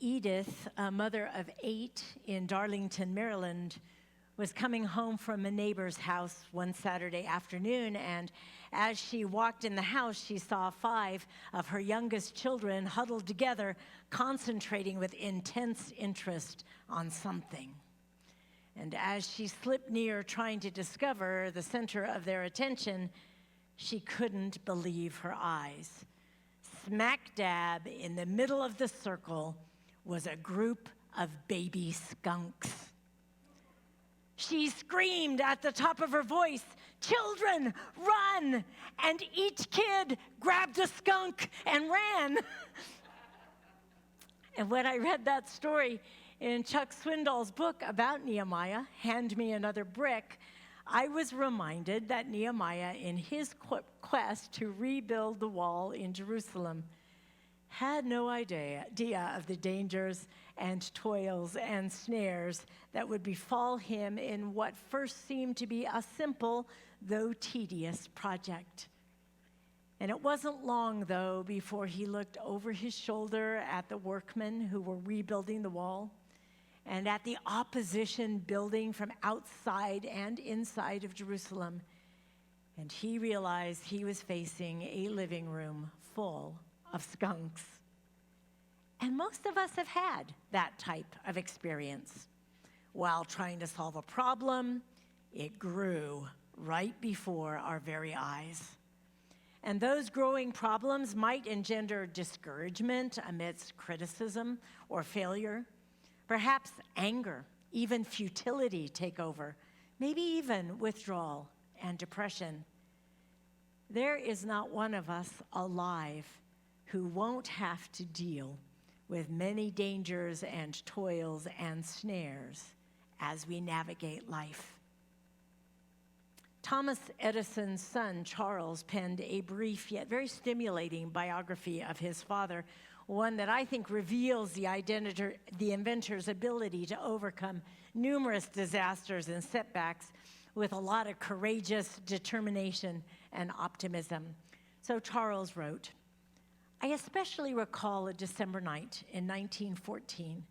Edith, a mother of 8 in Darlington, Maryland, was coming home from a neighbor's house one Saturday afternoon, and as she walked in the house, she saw 5 of her youngest children huddled together, concentrating with intense interest on something. And as she slipped near, trying to discover the center of their attention, she couldn't believe her eyes. Smack dab in the middle of the circle was a group of baby skunks. She screamed at the top of her voice, "Children, run!" And each kid grabbed a skunk and ran. And when I read that story in Chuck Swindoll's book about Nehemiah, Hand Me Another Brick, I was reminded that Nehemiah, in his quest to rebuild the wall in Jerusalem, had no idea of the dangers and toils and snares that would befall him in what first seemed to be a simple, though tedious, project. And it wasn't long, though, before he looked over his shoulder at the workmen who were rebuilding the wall and at the opposition building from outside and inside of Jerusalem. And he realized he was facing a living room full of skunks. And most of us have had that type of experience. While trying to solve a problem, it grew right before our very eyes. And those growing problems might engender discouragement amidst criticism or failure, perhaps anger, even futility take over, maybe even withdrawal and depression. There is not one of us alive who won't have to deal with many dangers and toils and snares as we navigate life. Thomas Edison's son, Charles, penned a brief yet very stimulating biography of his father, one that I think reveals the inventor's ability to overcome numerous disasters and setbacks with a lot of courageous determination and optimism. So Charles wrote, "I especially recall a December night in 1914,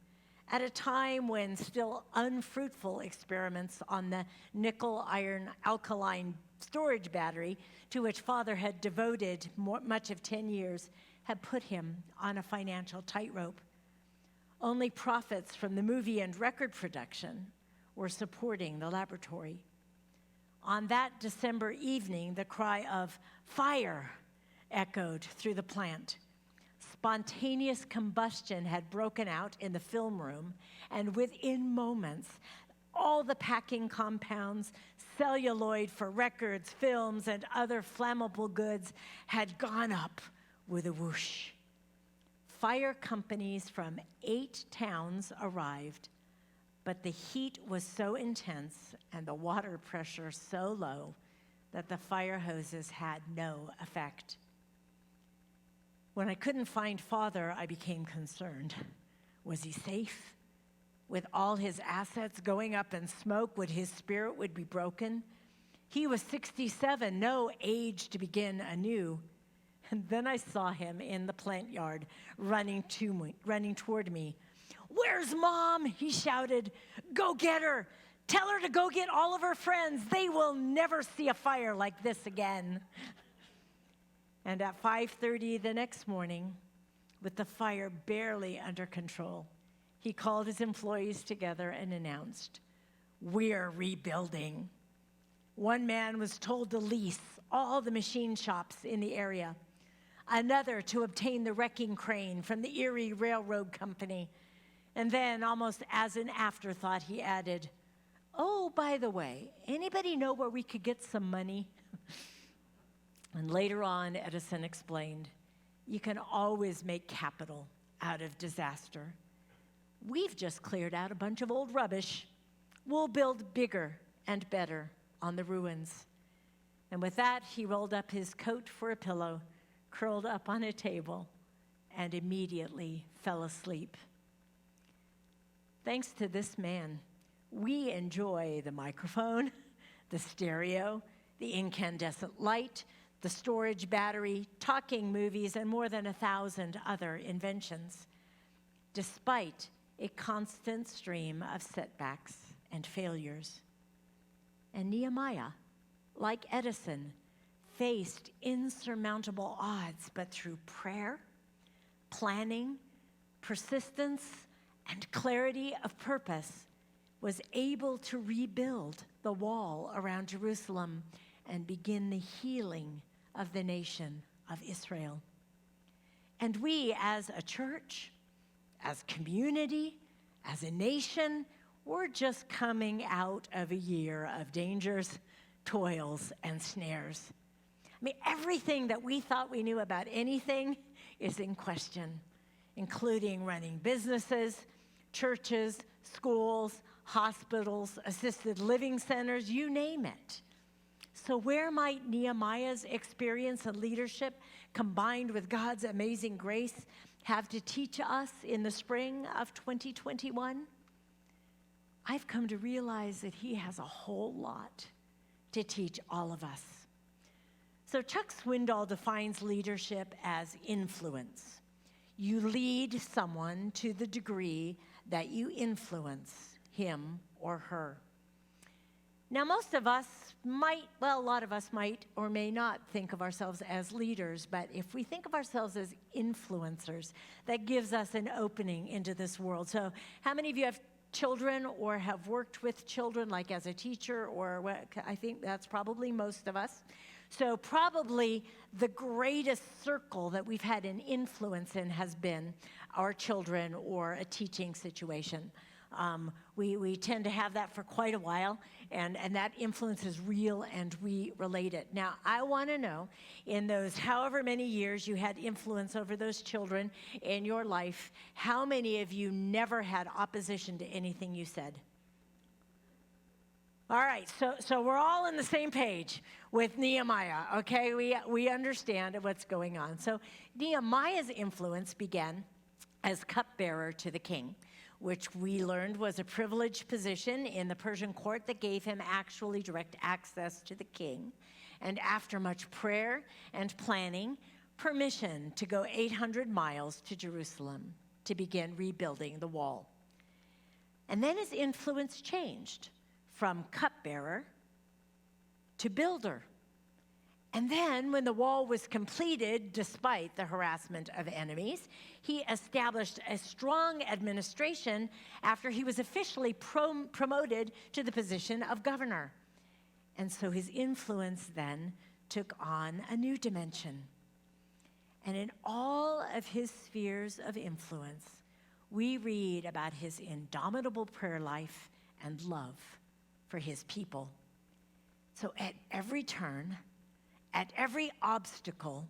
at a time when still unfruitful experiments on the nickel-iron alkaline storage battery, to which Father had devoted much of 10 years, had put him on a financial tightrope. Only profits from the movie and record production were supporting the laboratory. On that December evening, the cry of 'Fire!' echoed through the plant. Spontaneous combustion had broken out in the film room, and within moments, all the packing compounds, celluloid for records, films, and other flammable goods had gone up with a whoosh. Fire companies from 8 towns arrived, but the heat was so intense and the water pressure so low that the fire hoses had no effect. When I couldn't find Father, I became concerned. Was he safe? With all his assets going up in smoke, his spirit would be broken? He was 67, no age to begin anew. And then I saw him in the plant yard running toward me. "Where's Mom?" he shouted. "Go get her. Tell her to go get all of her friends. They will never see a fire like this again." And at 5:30 the next morning, with the fire barely under control, he called his employees together and announced, "We're rebuilding." One man was told to lease all the machine shops in the area, another to obtain the wrecking crane from the Erie Railroad Company, and then, almost as an afterthought, he added, "Oh, by the way, anybody know where we could get some money?" And later on, Edison explained, "You can always make capital out of disaster. We've just cleared out a bunch of old rubbish. We'll build bigger and better on the ruins." And with that, he rolled up his coat for a pillow, curled up on a table, and immediately fell asleep. Thanks to this man, we enjoy the microphone, the stereo, the incandescent light, the storage battery, talking movies, and more than 1,000 other inventions. despite a constant stream of setbacks and failures. And Nehemiah, like Edison, faced insurmountable odds, but through prayer, planning, persistence, and clarity of purpose, was able to rebuild the wall around Jerusalem and begin the healing of the nation of Israel. And we as a church, as community, as a nation, we're just coming out of a year of dangers, toils, and snares. I mean, everything that we thought we knew about anything is in question, including running businesses, churches, schools, hospitals, assisted living centers, you name it. So where might Nehemiah's experience and leadership, combined with God's amazing grace, have to teach us in the spring of 2021? I've come to realize that he has a whole lot to teach all of us. So Chuck Swindoll defines leadership as influence. You lead someone to the degree that you influence him or her. Now, most of us might, well, a lot of us might or may not think of ourselves as leaders, but if we think of ourselves as influencers, that gives us an opening into this world. So how many of you have children or have worked with children, like as a teacher, or what? I think that's probably most of us. So probably the greatest circle that we've had an influence in has been our children or a teaching situation. We tend to have that for quite a while, and that influence is real, and we relate it. Now, I want to know, in those however many years you had influence over those children in your life, how many of you never had opposition to anything you said? All right, so we're all on the same page with Nehemiah, okay? We understand what's going on. So Nehemiah's influence began as cupbearer to the king, which we learned was a privileged position in the Persian court that gave him actually direct access to the king. And after much prayer and planning, permission to go 800 miles to Jerusalem to begin rebuilding the wall. And then his influence changed from cupbearer to builder. And then when the wall was completed, despite the harassment of enemies, he established a strong administration after he was officially promoted to the position of governor. And so his influence then took on a new dimension. And in all of his spheres of influence, we read about his indomitable prayer life and love for his people. So at every turn, at every obstacle,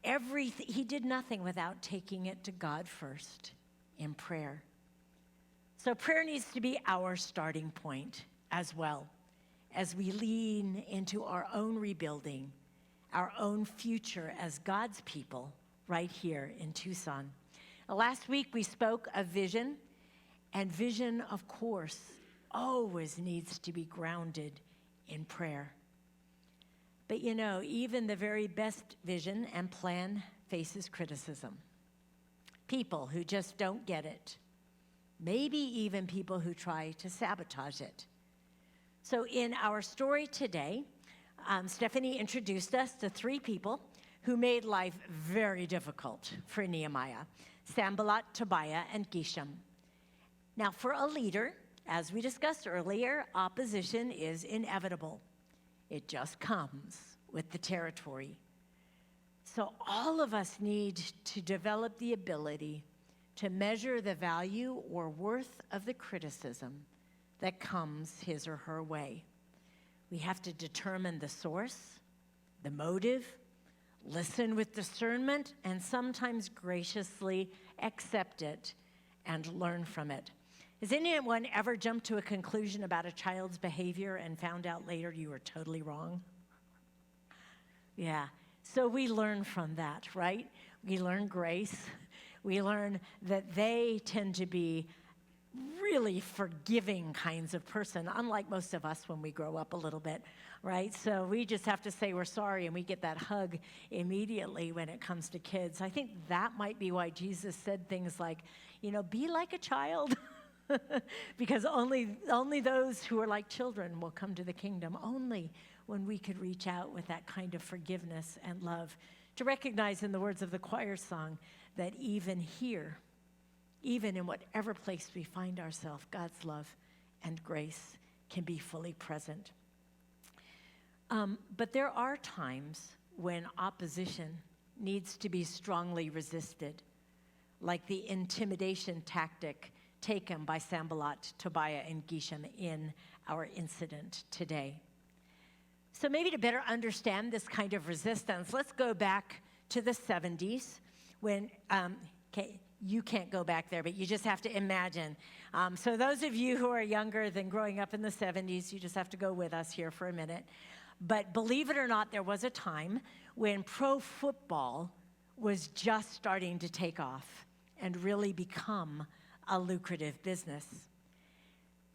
he did nothing without taking it to God first in prayer. So prayer needs to be our starting point as well as we lean into our own rebuilding, our own future as God's people right here in Tucson. Last week we spoke of vision, and vision, of course, always needs to be grounded in prayer. But you know, even the very best vision and plan faces criticism. People who just don't get it. Maybe even people who try to sabotage it. So in our story today, Stephanie introduced us to three people who made life very difficult for Nehemiah: Sanballat, Tobiah, and Geshem. Now, for a leader, as we discussed earlier, opposition is inevitable. It just comes with the territory. So all of us need to develop the ability to measure the value or worth of the criticism that comes his or her way. We have to determine the source, the motive, listen with discernment, and sometimes graciously accept it and learn from it. Has anyone ever jumped to a conclusion about a child's behavior and found out later you were totally wrong? Yeah, so we learn from that, right? We learn grace. We learn that they tend to be really forgiving kinds of person, unlike most of us when we grow up a little bit, right? So we just have to say we're sorry, and we get that hug immediately when it comes to kids. I think that might be why Jesus said things like, be like a child, because only those who are like children will come to the kingdom. Only when we could reach out with that kind of forgiveness and love, to recognize, in the words of the choir song, that even here, even in whatever place we find ourselves, God's love and grace can be fully present. But there are times when opposition needs to be strongly resisted, like the intimidation tactic taken by Sanballat, Tobiah, and Geshem in our incident today. So maybe to better understand this kind of resistance, let's go back to the 70s when, you can't go back there, but you just have to imagine. So those of you who are younger than growing up in the 70s, you just have to go with us here for a minute. But believe it or not, there was a time when pro football was just starting to take off and really become a lucrative business.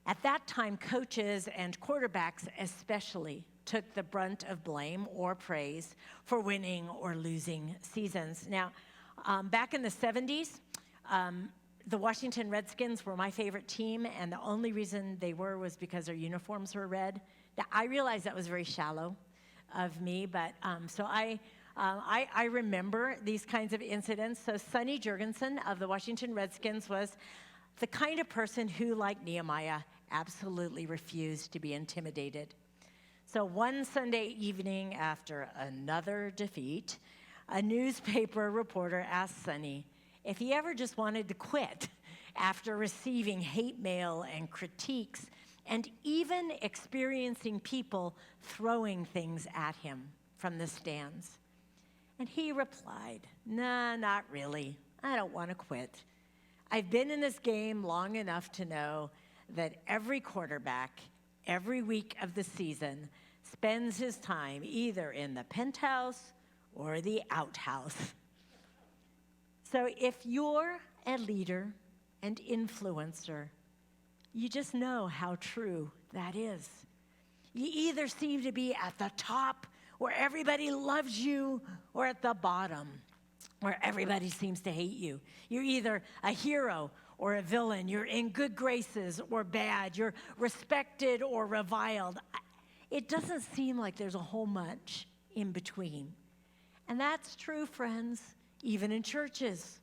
At that time, coaches and quarterbacks especially took the brunt of blame or praise for winning or losing seasons. Now, back in the 70s, the Washington Redskins were my favorite team, and the only reason they was because their uniforms were red. Now, I realize that was very shallow of me, but so I remember these kinds of incidents. So Sonny Jurgensen of the Washington Redskins was the kind of person who, like Nehemiah, absolutely refused to be intimidated. So one Sunday evening after another defeat, a newspaper reporter asked Sonny if he ever just wanted to quit after receiving hate mail and critiques and even experiencing people throwing things at him from the stands. And he replied, "Nah, not really. I don't want to quit. I've been in this game long enough to know that every quarterback, every week of the season, spends his time either in the penthouse or the outhouse." So if you're a leader and influencer, you just know how true that is. You either seem to be at the top where everybody loves you, or at the bottom where everybody seems to hate you. You're either a hero or a villain. You're in good graces or bad. You're respected or reviled. It doesn't seem like there's a whole much in between. And that's true, friends, even in churches.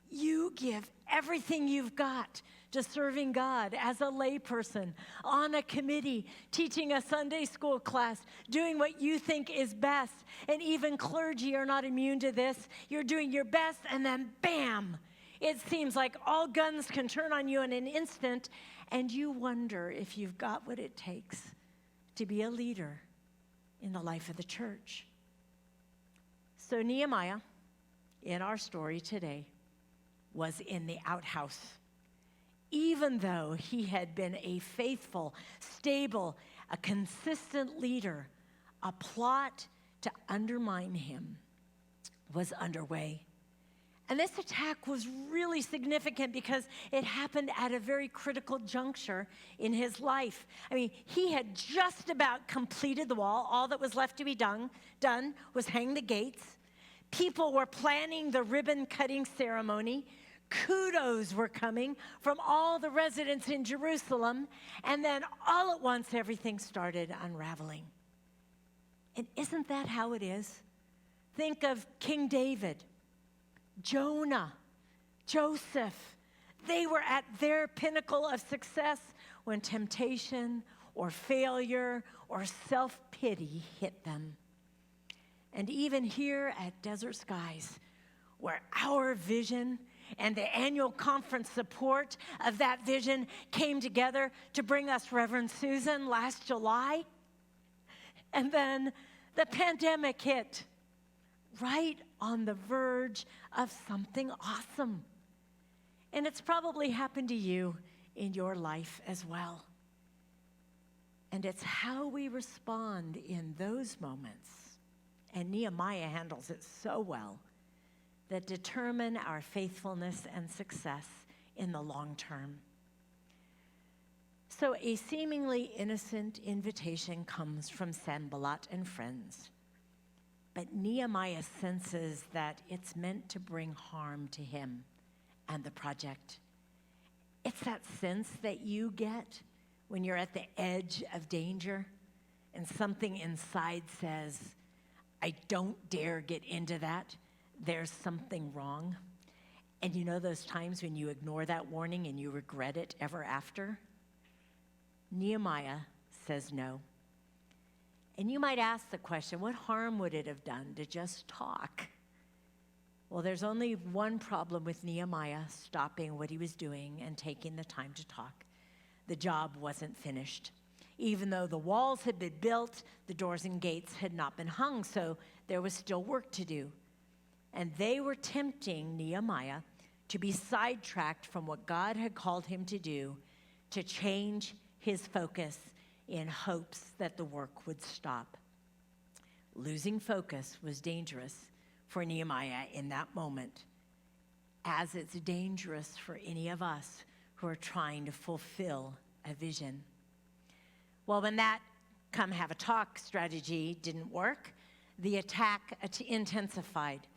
You give everything you've got to serving God as a layperson, on a committee, teaching a Sunday school class, doing what you think is best. And even clergy are not immune to this. You're doing your best, and then bam, it seems like all guns can turn on you in an instant, and you wonder if you've got what it takes to be a leader in the life of the church. So Nehemiah, in our story today, was in the outhouse. Even though he had been a faithful, stable, a consistent leader, a plot to undermine him was underway. And this attack was really significant because it happened at a very critical juncture in his life. I mean, he had just about completed the wall. All that was left to be done was hang the gates. People were planning the ribbon-cutting ceremony. Kudos were coming from all the residents in Jerusalem. And then all at once, everything started unraveling. And isn't that how it is? Think of King David, Jonah, Joseph. They were at their pinnacle of success when temptation or failure or self-pity hit them. And even here at Desert Skies, where our vision and the annual conference support of that vision came together to bring us Reverend Susan last July, and then the pandemic hit, right on the verge of something awesome. And it's probably happened to you in your life as well. And it's how we respond in those moments, and Nehemiah handles it so well, that determine our faithfulness and success in the long term. So a seemingly innocent invitation comes from Sanballat and friends. But Nehemiah senses that it's meant to bring harm to him and the project. It's that sense that you get when you're at the edge of danger and something inside says, I don't dare get into that. There's something wrong. And you know those times when you ignore that warning and you regret it ever after? Nehemiah says no. And you might ask the question, what harm would it have done to just talk? Well, there's only one problem with Nehemiah stopping what he was doing and taking the time to talk. The job wasn't finished. Even though the walls had been built, the doors and gates had not been hung, so there was still work to do. And they were tempting Nehemiah to be sidetracked from what God had called him to do, to change his focus in hopes that the work would stop. Losing focus was dangerous for Nehemiah in that moment, as it's dangerous for any of us who are trying to fulfill a vision. Well, when that come have a talk strategy didn't work, the attack intensified.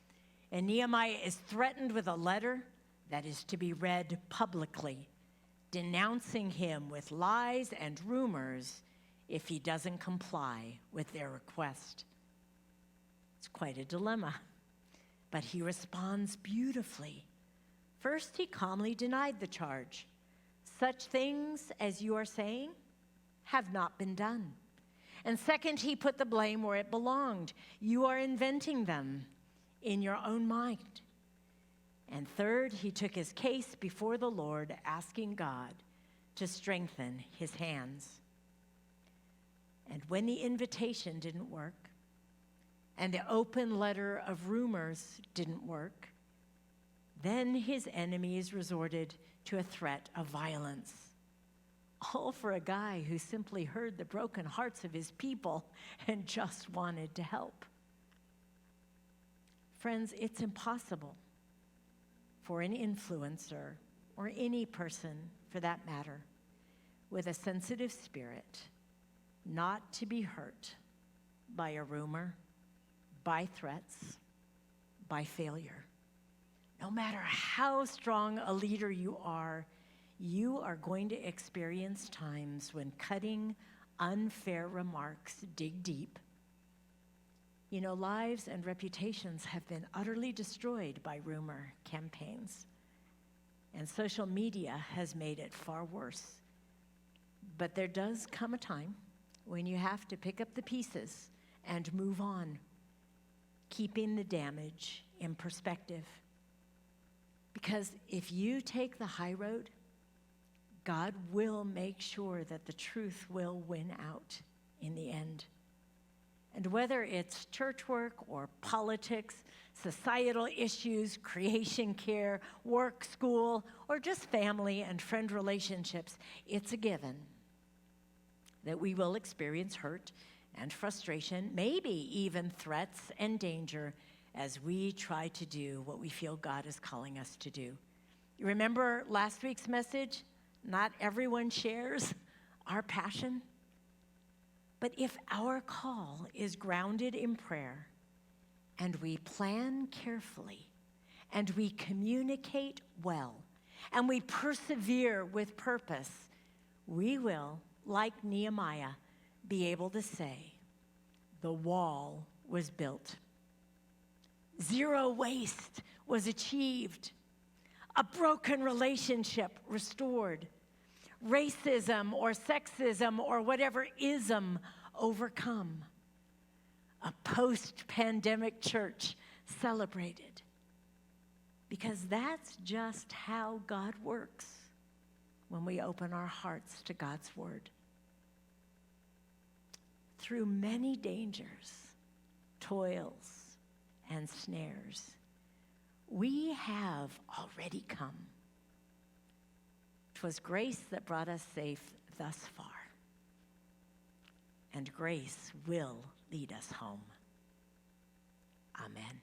And Nehemiah is threatened with a letter that is to be read publicly, denouncing him with lies and rumors if he doesn't comply with their request. It's quite a dilemma, but he responds beautifully. First, he calmly denied the charge. Such things as you are saying have not been done. And second, he put the blame where it belonged. You are inventing them in your own mind. And third, he took his case before the Lord, asking God to strengthen his hands. And when the invitation didn't work, and the open letter of rumors didn't work, then his enemies resorted to a threat of violence. All for a guy who simply heard the broken hearts of his people and just wanted to help. Friends, it's impossible for an influencer, or any person for that matter, with a sensitive spirit, not to be hurt by a rumor, by threats, by failure. No matter how strong a leader you are going to experience times when cutting, unfair remarks dig deep. You know, lives and reputations have been utterly destroyed by rumor campaigns, and social media has made it far worse. But there does come a time when you have to pick up the pieces and move on, keeping the damage in perspective. Because if you take the high road, God will make sure that the truth will win out in the end. And whether it's church work or politics, societal issues, creation care, work, school, or just family and friend relationships, it's a given that we will experience hurt and frustration, maybe even threats and danger as we try to do what we feel God is calling us to do. You remember last week's message? Not everyone shares our passion. But if our call is grounded in prayer, and we plan carefully, and we communicate well, and we persevere with purpose, we will, like Nehemiah, be able to say, the wall was built. Zero waste was achieved. A broken relationship restored. Racism or sexism or whatever ism overcome. A post-pandemic church celebrated. Because that's just how God works when we open our hearts to God's word. Through many dangers, toils, and snares, we have already come. 'Twas grace that brought us safe thus far, and grace will lead us home. Amen.